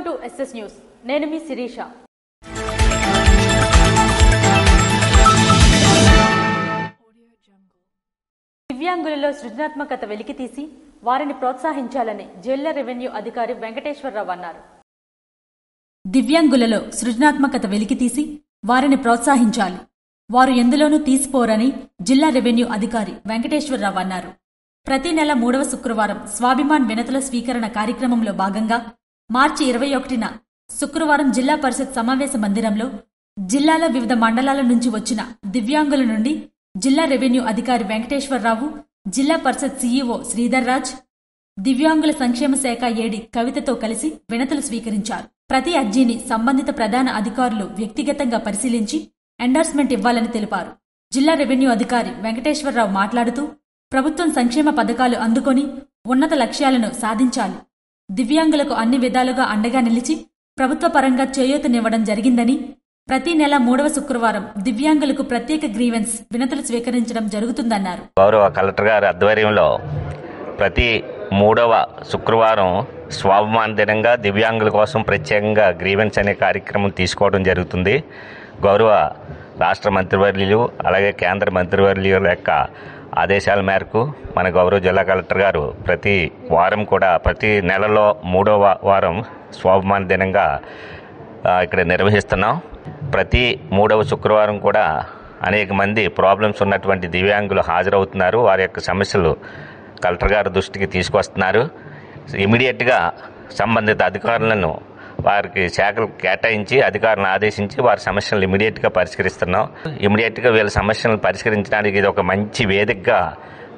Welcome to SS news. నేను మీ శిరీష. దివ్యాంగులలో సృజనాత్మకత వెలికితీసి వారిని ప్రోత్సహించాలని జిల్లా రెవెన్యూ అధికారి వెంకటేశ్వరరావు అన్నారు. దివ్యాంగులలో సృజనాత్మకత వెలికితీసి వారిని ప్రోత్సహించాలి, వారు ఎందులోనూ తీసిపోరని జిల్లా రెవెన్యూ అధికారి వెంకటేశ్వరరావు అన్నారు. ప్రతి నెల 3వ శుక్రవారం స్వాభిమాన్ వినతుల స్వీకరణ కార్యక్రమంలో భాగంగా మార్చి 21న శుక్రవారం జిల్లా పరిషత్ సమావేశ మందిరంలో జిల్లాల వివిధ మండలాల నుంచి వచ్చిన దివ్యాంగుల నుండి జిల్లా రెవెన్యూ అధికారి వెంకటేశ్వరరావు, జిల్లా పరిషత్ సీఈఓ శ్రీధర్ రాజ్, దివ్యాంగుల సంక్షేమ శాఖ ఏడి కవితతో కలిసి వినతులు స్వీకరించారు. ప్రతి అర్జీని సంబంధిత ప్రధాన అధికారులు వ్యక్తిగతంగా పరిశీలించి ఎండార్స్మెంట్ ఇవ్వాలని తెలిపారు. జిల్లా రెవెన్యూ అధికారి వెంకటేశ్వరరావు మాట్లాడుతూ, ప్రభుత్వం సంక్షేమ పథకాలు అందుకొని ఉన్నత లక్ష్యాలను సాధించాలి, దివ్యాంగులకు అన్ని విధాలుగా అండగా నిలిచి ప్రభుత్వ పరంగా చేయూతనివ్వడం జరిగిందని, ప్రతి నెల 3వ శుక్రవారం దివ్యాంగులకు ప్రత్యేక గ్రీవెన్స్ వినతులు స్వీకరించడం జరుగుతుందన్నారు. గౌరవ కలెక్టర్ గారి ఆధ్వర్యంలో ప్రతి 3వ శుక్రవారం స్వాభిమాన దినంగా దివ్యాంగుల కోసం ప్రత్యేకంగా గ్రీవెన్స్ అనే కార్యక్రమం తీసుకోవడం జరుగుతుంది. గౌరవ రాష్ట్ర మంత్రివర్యులు అలాగే కేంద్ర మంత్రివర్యుల యొక్క ఆదేశాల మేరకు మన గౌరవ జిల్లా కలెక్టర్ గారు ప్రతి వారం కూడా ప్రతి నెలలో 3వ వారం స్వాభిమాన దినంగా ఇక్కడ నిర్వహిస్తున్నాం. ప్రతి 3వ శుక్రవారం కూడా అనేక మంది ప్రాబ్లమ్స్ ఉన్నటువంటి దివ్యాంగులు హాజరవుతున్నారు. వారి యొక్క సమస్యలు కలెక్టర్ గారి దృష్టికి తీసుకొస్తున్నారు. ఇమీడియట్గా సంబంధిత అధికారులను వారికి శాఖలు కేటాయించి అధికారులను ఆదేశించి వారి సమస్యలను ఇమీడియట్గా పరిష్కరిస్తున్నాం. ఇమీడియట్గా వీళ్ళ సమస్యలను పరిష్కరించడానికి ఇది ఒక మంచి వేదికగా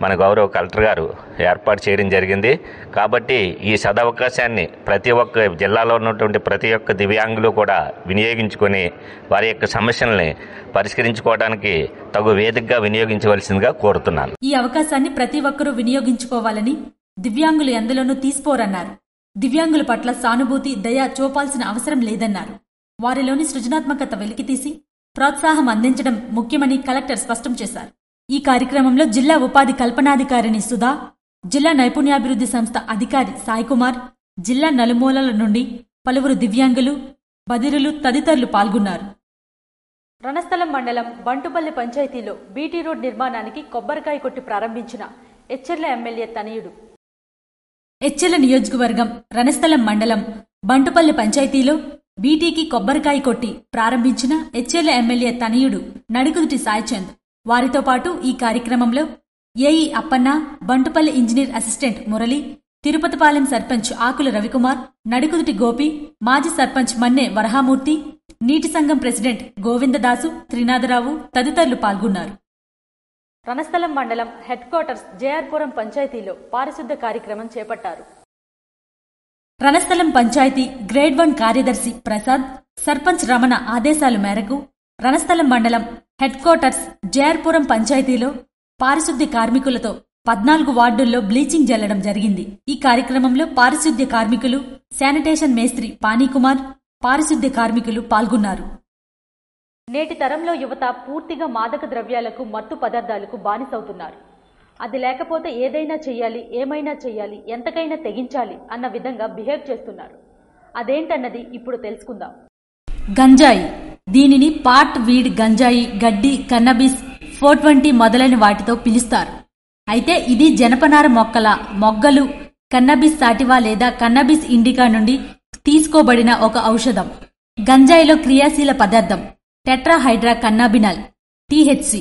మన గౌరవ కలెక్టర్ గారు ఏర్పాటు చేయడం జరిగింది. కాబట్టి ఈ సదవకాశాన్ని ప్రతి ఒక్క జిల్లాలో ఉన్నటువంటి ప్రతి ఒక్క దివ్యాంగులు కూడా వినియోగించుకొని వారి యొక్క సమస్యల్ని పరిష్కరించుకోవడానికి తగు వేదికగా వినియోగించవలసిందిగా కోరుతున్నాను. ఈ అవకాశాన్ని ప్రతి ఒక్కరూ వినియోగించుకోవాలని, దివ్యాంగులు ఎందులోనూ తీసిపోరన్నారు. దివ్యాంగుల పట్ల సానుభూతి, దయ చూపాల్సిన అవసరం లేదన్నారు. వారిలోని సృజనాత్మకత వెలికితీసి ప్రోత్సాహం అందించడం ముఖ్యమని కలెక్టర్ స్పష్టం చేశారు. ఈ కార్యక్రమంలో జిల్లా ఉపాధి కల్పనాధికారిణి సుధా, జిల్లా నైపుణ్యాభివృద్ధి సంస్థ అధికారి సాయికుమార్, జిల్లా నలుమూలల నుండి పలువురు దివ్యాంగులు, బదిరులు తదితరులు పాల్గొన్నారు. రణస్థలం మండలం బంటుపల్లి పంచాయతీలో బీటీ రోడ్ నిర్మాణానికి కొబ్బరికాయ కొట్టి ప్రారంభించిన ఎచ్చెర్ల ఎమ్మెల్యే తనయుడు. ఎచ్చెర్ల నియోజకవర్గం రణస్థలం మండలం బంటుపల్లి పంచాయతీలో బీటీకి కొబ్బరికాయ కొట్టి ప్రారంభించిన ఎచ్చెర్ల ఎమ్మెల్యే తనయుడు నడుకుదుటి సాయిచంద్. వారితో పాటు ఈ కార్యక్రమంలో AE Appanna, Bantupalli engineer assistant Murali, Tirupatipalem sarpanch Akula Ravikumar, Nadukuduti Gopi, మాజీ సర్పంచ్ మన్నె వరహామూర్తి, నీటి సంఘం ప్రెసిడెంట్ గోవిందదాసు, త్రినాథరావు తదితరులు పాల్గొన్నారు. రణస్థలం మండలం హెడ్ క్వార్టర్స్ జేఆర్పురం పంచాయతీలో పారిశుద్ధ్య కార్యక్రమం చేపట్టారు. రణస్థలం పంచాయతీ గ్రేడ్ 1 కార్యదర్శి ప్రసాద్, సర్పంచ్ రమణ ఆదేశాల మేరకు రణస్థలం మండలం హెడ్ క్వార్టర్స్ జేఆర్పురం పంచాయతీలో పారిశుద్ధ్య కార్మికులతో 14 వార్డుల్లో బ్లీచింగ్ జల్లడం జరిగింది. ఈ కార్యక్రమంలో పారిశుద్ధ్య కార్మికులు, శానిటేషన్ మేస్త్రి పానీకుమార్, పారిశుద్ధ్య కార్మికులు పాల్గొన్నారు. నేటి తరంలో యువత పూర్తిగా మాదక ద్రవ్యాలకు, మత్తు పదార్థాలకు బానిసవుతున్నారు. అది లేకపోతే ఏదైనా చెయ్యాలి, ఏమైనా చెయ్యాలి, ఎంతకైనా తెగించాలి అన్న విధంగా బిహేవ్ చేస్తున్నారు. అదేంటన్నది ఇప్పుడు తెలుసుకుందాం. గంజాయి, దీనిని పాట్ వీడ్ గంజాయి, గడ్డి, కన్నబిస్, 420 మొదలైన వాటితో పిలుస్తారు. అయితే ఇది జనపనార మొక్కల మొగ్గలు, కన్నబిస్ సాటివా లేదా కన్నబిస్ ఇండికా నుండి తీసుకోబడిన ఒక ఔషధం. గంజాయిలో క్రియాశీల పదార్థం టెట్రాహైడ్రా కన్నాబినాల్, టీహెచ్సి.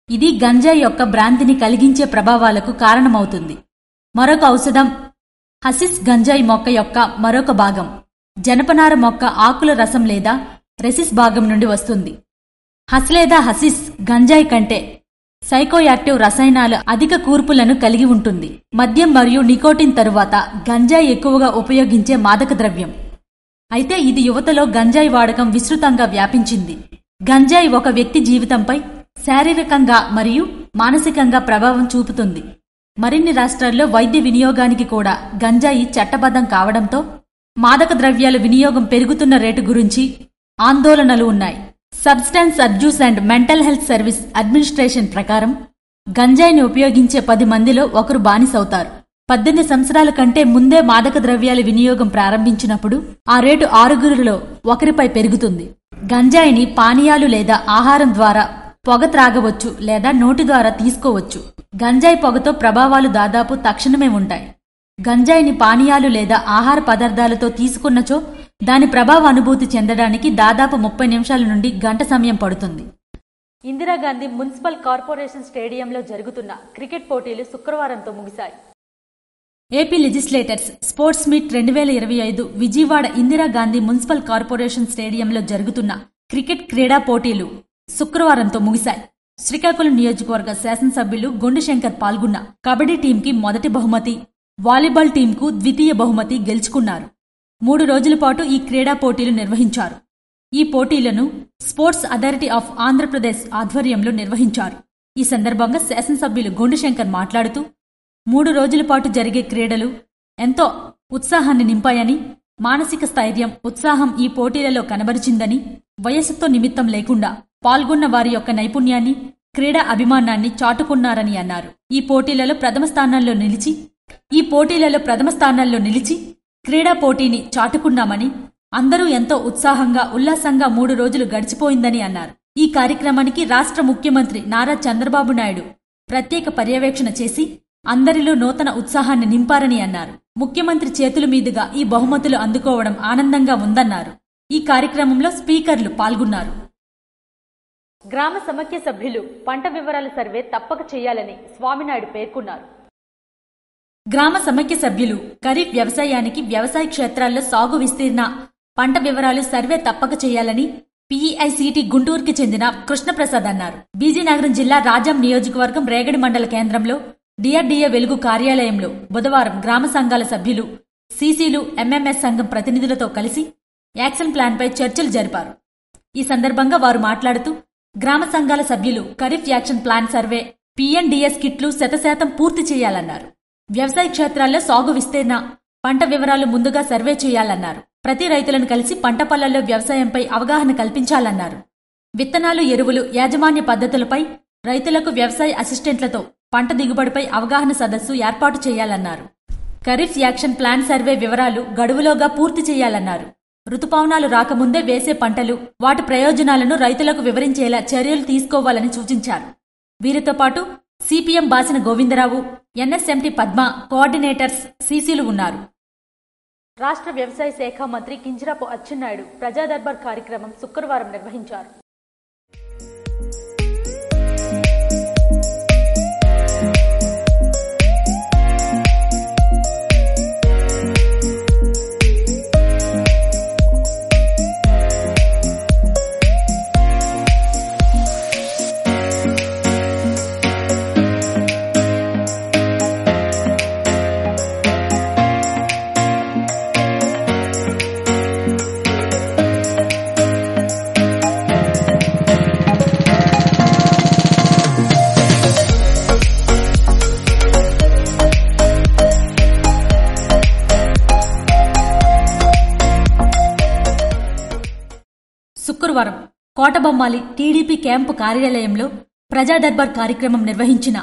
ఇది గంజాయి యొక్క భ్రాంతిని కలిగించే ప్రభావాలకు కారణమవుతుంది. మరొక ఔషధం హసిస్, గంజాయి మొక్క యొక్క మరొక భాగం. జనపనార మొక్క ఆకుల రసం లేదా రెసిస్ భాగం నుండి వస్తుంది. హస్ లేదా హసిస్ గంజాయి కంటే సైకోయాక్టివ్ రసాయనాలు అధిక కూర్పులను కలిగి ఉంటుంది. మద్యం మరియు నికోటిన్ తరువాత గంజాయి ఎక్కువగా ఉపయోగించే మాదక ద్రవ్యం. అయితే ఇది యువతలో గంజాయి వాడకం విస్తృతంగా వ్యాపించింది. గంజాయి ఒక వ్యక్తి జీవితంపై శారీరకంగా మరియు మానసికంగా ప్రభావం చూపుతుంది. మరిన్ని రాష్ట్రాల్లో వైద్య వినియోగానికి కూడా గంజాయి చట్టబద్ధం కావడంతో మాదక ద్రవ్యాల వినియోగం పెరుగుతున్న రేటు గురించి ఆందోళనలు ఉన్నాయి. Substance abuse and mental health service administration ప్రకారం గంజాయిని ఉపయోగించే 10 మందిలో ఒకరు బానిసవుతారు. 18 సంవత్సరాల కంటే ముందే మాదక ద్రవ్యాల వినియోగం ప్రారంభించినప్పుడు ఆ రేటు 6గురిలో ఒకరిపై పెరుగుతుంది. గంజాయిని పానీయాలు లేదా ఆహారం ద్వారా పొగ త్రాగవచ్చు లేదా నోటి ద్వారా తీసుకోవచ్చు. గంజాయి పొగతో ప్రభావాలు దాదాపు తక్షణమే ఉంటాయి. గంజాయిని పానీయాలు లేదా ఆహార పదార్థాలతో తీసుకున్నచో దాని ప్రభావ అనుభూతి చెందడానికి దాదాపు 30 నిమిషాల నుండి గంట సమయం పడుతుంది. ఇందిరాగాంధీ మున్సిపల్ కార్పొరేషన్ స్టేడియంలో జరుగుతున్న క్రికెట్ పోటీలు శుక్రవారంతో ముగిశాయి. AP legislators sports meet 2025 Vijayawada Indira Gandhi municipal corporation స్టేడియంలో జరుగుతున్న క్రికెట్ క్రీడా పోటీలు శుక్రవారంతో ముగిశాయి. శ్రీకాకుళం నియోజకవర్గ శాసనసభ్యులు గొండు శంకర్ పాల్గొన్న కబడ్డీ టీంకి మొదటి బహుమతి, వాలీబాల్ టీంకు ద్వితీయ బహుమతి గెలుచుకున్నారు. 3 రోజుల పాటు ఈ క్రీడా పోటీలు నిర్వహించారు. ఈ పోటీలను స్పోర్ట్స్ అథారిటీ ఆఫ్ ఆంధ్రప్రదేశ్ ఆధ్వర్యంలో నిర్వహించారు. ఈ సందర్భంగా శాసనసభ్యులు గొండు శంకర్ మాట్లాడుతూ 3 రోజుల పాటు జరిగే క్రీడలు ఎంతో ఉత్సాహాన్ని నింపాయని, మానసిక స్థైర్యం, ఉత్సాహం ఈ పోటీలలో కనబరిచిందని, వయస్సుతో నిమిత్తం లేకుండా పాల్గొన్న వారి యొక్క నైపుణ్యాన్ని, క్రీడా అభిమానాన్ని చాటుకున్నారని అన్నారు. ఈ పోటీలలో ప్రథమ స్థానాల్లో నిలిచి క్రీడా పోటీని చాటుకున్నామని, అందరూ ఎంతో ఉత్సాహంగా ఉల్లాసంగా 3 రోజులు గడిచిపోయిందని అన్నారు. ఈ కార్యక్రమానికి రాష్ట్ర ముఖ్యమంత్రి నారా చంద్రబాబు నాయుడు ప్రత్యేక పర్యవేక్షణ చేసి అందరిలో నూతన ఉత్సాహాన్ని నింపారని అన్నారు. ముఖ్యమంత్రి చేతుల మీదుగా ఈ బహుమతులు అందుకోవడం ఆనందంగా ఉందన్నారు. ఈ కార్యక్రమంలో స్పీకర్లు పాల్గొన్నారు. గ్రామ సమైక్య సభ్యులు పంట వివరాల సర్వే తప్పక చేయాలని స్వామినాయుడు పేర్కొన్నారు. గ్రామ సమైక్య సభ్యులు ఖరీఫ్ వ్యవసాయానికి వ్యవసాయ క్షేత్రాల్లో సాగు విస్తీర్ణ, పంట వివరాలు సర్వే తప్పక చేయాలని పీఈఐసీటీ గుంటూరుకి చెందిన కృష్ణప్రసాద్ అన్నారు. బీజీనగరం జిల్లా రాజాం నియోజకవర్గం రేగడి మండల కేంద్రంలో డిఆర్డీఏ వెలుగు కార్యాలయంలో బుధవారం గ్రామ సంఘాల సభ్యులు, సీసీలు, ఎంఎంఎస్ సంఘం ప్రతినిధులతో కలిసి యాక్షన్ ప్లాన్పై చర్చలు జరిపారు. ఈ సందర్భంగా వారు మాట్లాడుతూ గ్రామ సంఘాల సభ్యులు ఖరీఫ్ యాక్షన్ ప్లాన్ సర్వే, పీఎన్డీఎస్ కిట్లు 100% పూర్తి చేయాలన్నారు. వ్యవసాయ క్షేత్రాల్లో సాగు విస్తీర్ణ, పంట వివరాలు ముందుగా సర్వే చేయాలన్నారు. ప్రతి రైతులను కలిసి పంట పొలాల్లో వ్యవసాయంపై అవగాహన కల్పించాలన్నారు. విత్తనాలు, ఎరువులు, యాజమాన్య పద్ధతులపై రైతులకు వ్యవసాయ అసిస్టెంట్లతో పంట దిగుబడిపై అవగాహన సదస్సు ఏర్పాటు చేయాలన్నారు. ఖరీఫ్ యాక్షన్ ప్లాన్ సర్వే వివరాలు గడువులోగా పూర్తి చేయాలన్నారు. ఋతుపవనాలు రాకముందే వేసే పంటలు, వాటి ప్రయోజనాలను రైతులకు వివరించేలా చర్యలు తీసుకోవాలని సూచించారు. వీరితో పాటు సిపిఎం బాసిన గోవిందరావు, ఎన్ఎస్ఎంటీ పద్మ, కోఆర్డినేటర్స్, సీసీలు ఉన్నారు. రాష్ట్ర వ్యవసాయ శాఖ మంత్రి కింజరాపు అచ్చెన్నాయుడు ప్రజా దర్బార్ కార్యక్రమం శుక్రవారం నిర్వహించారు. శుక్రవారం కోటబొమ్మాలి టీడీపీ క్యాంపు కార్యాలయంలో ప్రజా దర్బార్ కార్యక్రమం నిర్వహించిన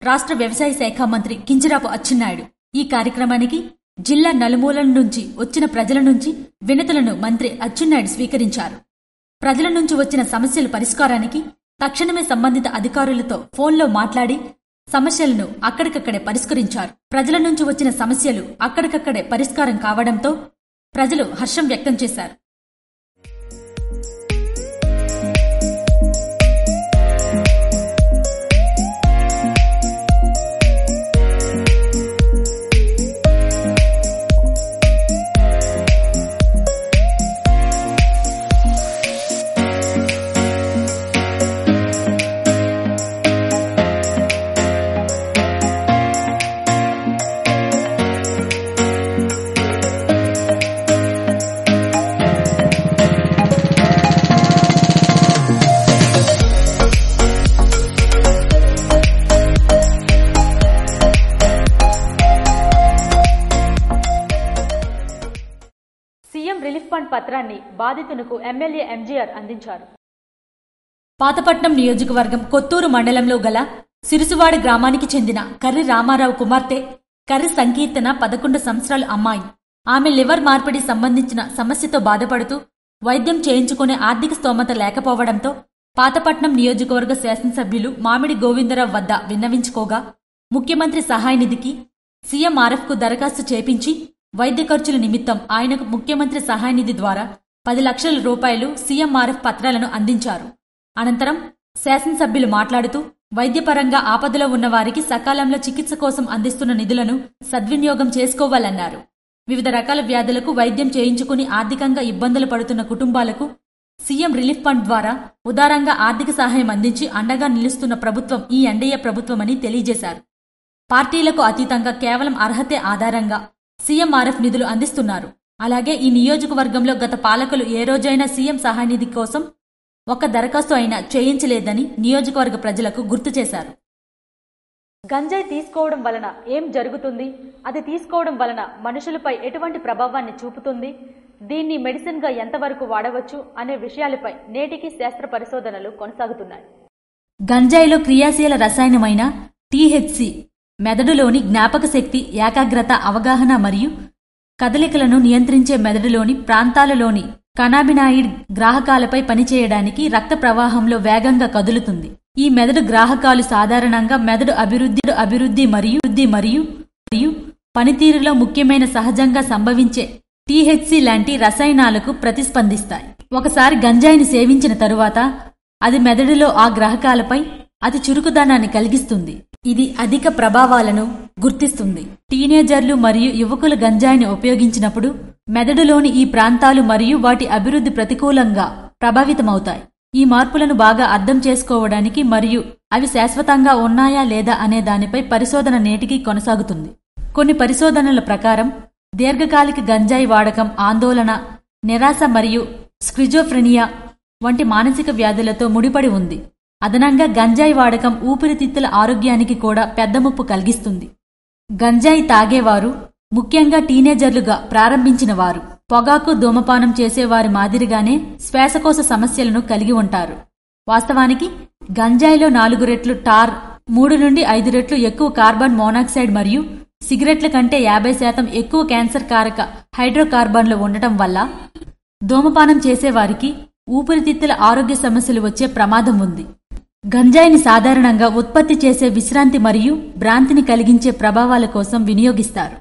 రాష్ట్ర వ్యవసాయ శాఖ మంత్రి కింజరాపు అచ్చెన్నాయుడు. ఈ కార్యక్రమానికి జిల్లా నలుమూలల నుంచి వచ్చిన ప్రజల నుంచి వినతులను మంత్రి అచ్చెన్నాయుడు స్వీకరించారు. ప్రజల నుంచి వచ్చిన సమస్యల పరిష్కారానికి తక్షణమే సంబంధిత అధికారులతో ఫోన్లో మాట్లాడి సమస్యలను అక్కడికక్కడే పరిష్కరించారు. ప్రజల నుంచి వచ్చిన సమస్యలు అక్కడికక్కడే పరిష్కారం కావడంతో ప్రజలు హర్షం వ్యక్తం చేశారు. సీఎం రిలీఫ్ ఫండ్ పత్రాన్ని బాధితులకు ఎమ్మెల్యే ఎంజీఆర్ అందించారు. పాతపట్నం నియోజకవర్గం కొత్తూరు మండలంలో గల సిరుసువాడి గ్రామానికి చెందిన కర్రి రామారావు కుమార్తె కర్రి సంకీర్తన 11 సంవత్సరాల అమ్మాయి. ఆమె లివర్ మార్పిడి సంబంధించిన సమస్యతో బాధపడుతూ వైద్యం చేయించుకునే ఆర్థిక స్తోమత లేకపోవడంతో పాతపట్నం నియోజకవర్గ శాసనసభ్యులు మామిడి గోవిందరావు వద్ద విన్నవించుకోగా ముఖ్యమంత్రి సహాయ నిధికి సీఎంఆర్ఎఫ్కు దరఖాస్తు చేపించి వైద్య ఖర్చుల నిమిత్తం ఆయనకు ముఖ్యమంత్రి సహాయ నిధి ద్వారా 10 లక్షల రూపాయలు సీఎంఆర్ఎఫ్ పత్రాలను అందించారు. అనంతరం శాసనసభ్యులు మాట్లాడుతూ వైద్యపరంగా ఆపదలో ఉన్నవారికి సకాలంలో చికిత్స కోసం అందిస్తున్న నిధులను సద్వినియోగం చేసుకోవాలన్నారు. వివిధ రకాల వ్యాధులకు వైద్యం చేయించుకుని ఆర్థికంగా ఇబ్బందులు పడుతున్న కుటుంబాలకు సీఎం రిలీఫ్ ఫండ్ ద్వారా ఉదారంగా ఆర్థిక సహాయం అందించి అండగా నిలుస్తున్న ప్రభుత్వం ఈ ఎన్డీఏ ప్రభుత్వమని తెలియజేశారు. పార్టీలకు అతీతంగా కేవలం అర్హతే ఆధారంగా సీఎంఆర్ఎఫ్ నిధులు అందిస్తున్నారు. అలాగే ఈ నియోజకవర్గంలో గత పాలకులు ఏ రోజైనా సీఎం సహాయ నిధి కోసం ఒక్క దరఖాస్తు అయినా చేయించలేదని నియోజకవర్గ ప్రజలకు గుర్తు చేశారు. గంజాయి తీసుకోవడం వలన ఏం జరుగుతుంది, అది తీసుకోవడం వలన మనుషులపై ఎటువంటి ప్రభావాన్ని చూపుతుంది, దీన్ని మెడిసిన్గా ఎంతవరకు వాడవచ్చు అనే విషయాలపై నేటికి శాస్త్ర పరిశోధనలు కొనసాగుతున్నాయి. గంజాయిలో క్రియాశీల రసాయనమైన టీహెచ్సీ మెదడులోని జ్ఞాపక శక్తి, ఏకాగ్రత, అవగాహన మరియు కదలికలను నియంత్రించే మెదడులోని ప్రాంతాలలోని కనాబినాయిడ్ గ్రాహకాలపై పనిచేయడానికి రక్త ప్రవాహంలో వేగంగా కదులుతుంది. ఈ మెదడు గ్రాహకాలు సాధారణంగా మెదడు అభివృద్ధి మరియు పనితీరులో ముఖ్యమైన సహజంగా సంభవించే టీహెచ్సీ లాంటి రసాయనాలకు ప్రతిస్పందిస్తాయి. ఒకసారి గంజాయిని సేవించిన తరువాత అది మెదడులో ఆ గ్రాహకాలపై అతి చురుకుదనాన్ని కలిగిస్తుంది. ఇది అధిక ప్రభావాలను గుర్తిస్తుంది. టీనేజర్లు మరియు యువకులు గంజాయిని ఉపయోగించినప్పుడు మెదడులోని ఈ ప్రాంతాలు మరియు వాటి అభివృద్ధి ప్రతికూలంగా ప్రభావితమవుతాయి. ఈ మార్పులను బాగా అర్థం చేసుకోవడానికి మరియు అవి శాశ్వతంగా ఉన్నాయా లేదా అనే దానిపై పరిశోధన నేటికి కొనసాగుతుంది. కొన్ని పరిశోధనల ప్రకారం దీర్ఘకాలిక గంజాయి వాడకం ఆందోళన, నిరాశ మరియు స్క్రిజోఫ్రెనియా వంటి మానసిక వ్యాధులతో ముడిపడి ఉంది. అదనంగా గంజాయి వాడకం ఊపిరితిత్తుల ఆరోగ్యానికి కూడా పెద్ద ముప్పు కలిగిస్తుంది. గంజాయి తాగేవారు ముఖ్యంగా టీనేజర్లుగా ప్రారంభించిన వారు పొగాకు, ధూమపానం చేసేవారి మాదిరిగానే శ్వాసకోశ సమస్యలను కలిగి ఉంటారు. వాస్తవానికి గంజాయిలో 4 రెట్లు టార్, 3 నుండి 5 రెట్లు ఎక్కువ కార్బన్ మోనాక్సైడ్ మరియు సిగరెట్ల కంటే 50% ఎక్కువ క్యాన్సర్ కారక హైడ్రోకార్బన్లు ఉండటం వల్ల ధూమపానం చేసేవారికి ఊపిరితిత్తుల ఆరోగ్య సమస్యలు వచ్చే ప్రమాదం ఉంది. గంజాయిని సాధారణంగా ఉత్పత్తి చేసే విశ్రాంతి మరియు భ్రాంతిని కలిగించే ప్రభావాల కోసం వినియోగిస్తారు.